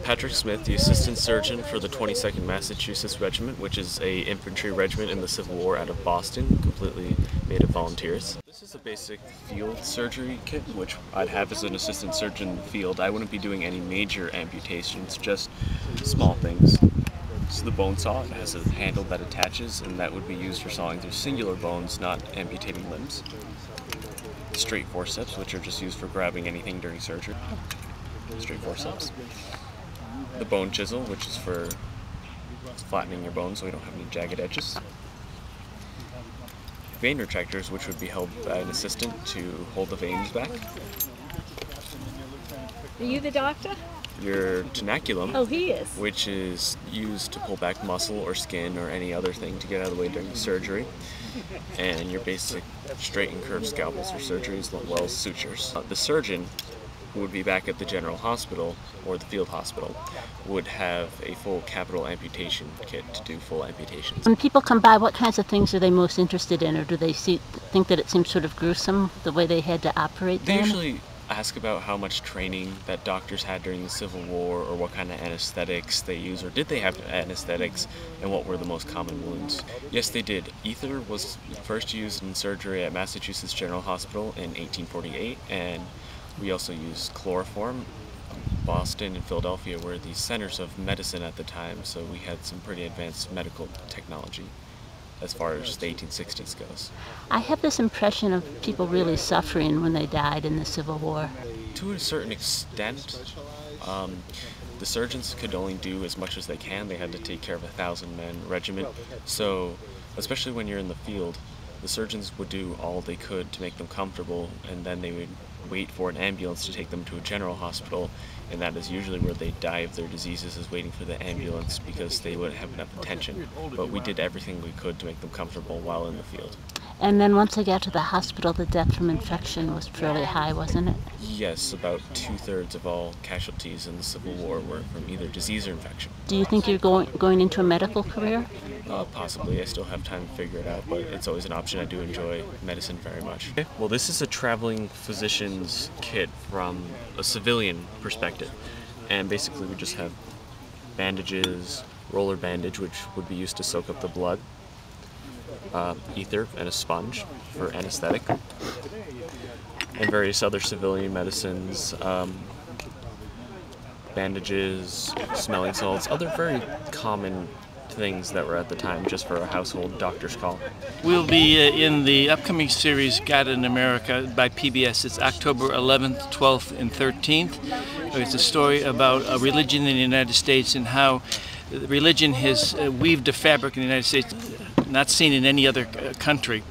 Patrick Smith, the assistant surgeon for the 22nd Massachusetts Regiment, which is a infantry regiment in the Civil War out of Boston, completely made of volunteers. This is a basic field surgery kit, which I'd have as an assistant surgeon in the field. I wouldn't be doing any major amputations, just small things. This is the bone saw. It has a handle that attaches, and that would be used for sawing through singular bones, not amputating limbs. Straight forceps, which are just used for grabbing anything during surgery. Straight forceps. The bone chisel, which is for flattening your bones so you don't have any jagged edges. Vein retractors, which would be held by an assistant to hold the veins back. Are you the doctor? Your tenaculum, oh, he is, which is used to pull back muscle or skin or any other thing to get out of the way during surgery. And your basic straight and curved scalpels for surgery as well as sutures. The surgeon, who would be back at the general hospital or the field hospital, would have a full capital amputation kit to do full amputations. When people come by, what kinds of things are they most interested in, or do they think that it seems sort of gruesome the way they had to operate They then? usually ask about how much training that doctors had during the Civil War, or what kind of anesthetics they use, or did they have anesthetics, and what were the most common wounds. Yes, they did. Ether was first used in surgery at Massachusetts General Hospital in 1848, and we also used chloroform. Boston and Philadelphia were the centers of medicine at the time, so we had some pretty advanced medical technology as far as the 1860s goes. I have this impression of people really suffering when they died in the Civil War. To a certain extent, the surgeons could only do as much as they can. They had to take care of a 1,000-man regiment, so especially when you're in the field, the surgeons would do all they could to make them comfortable, and then they would wait for an ambulance to take them to a general hospital, and that is usually where they die of their diseases, is waiting for the ambulance because they wouldn't have enough attention. But we did everything we could to make them comfortable while in the field. And then once they got to the hospital, the death from infection was fairly high, wasn't it? Yes, about 2/3 of all casualties in the Civil War were from either disease or infection. Do you think you're going into a medical career? Possibly. I still have time to figure it out, but it's always an option. I do enjoy medicine very much. Well, this is a traveling physician's kit from a civilian perspective, and basically we just have bandages, roller bandage, which would be used to soak up the blood, ether, and a sponge for anesthetic, and various other civilian medicines, bandages, smelling salts, other very common things that were at the time just for a household doctor's call. We'll be in the upcoming series God in America by PBS. It's October 11th, 12th, and 13th. It's a story about a religion in the United States and how religion has weaved a fabric in the United States not seen in any other country.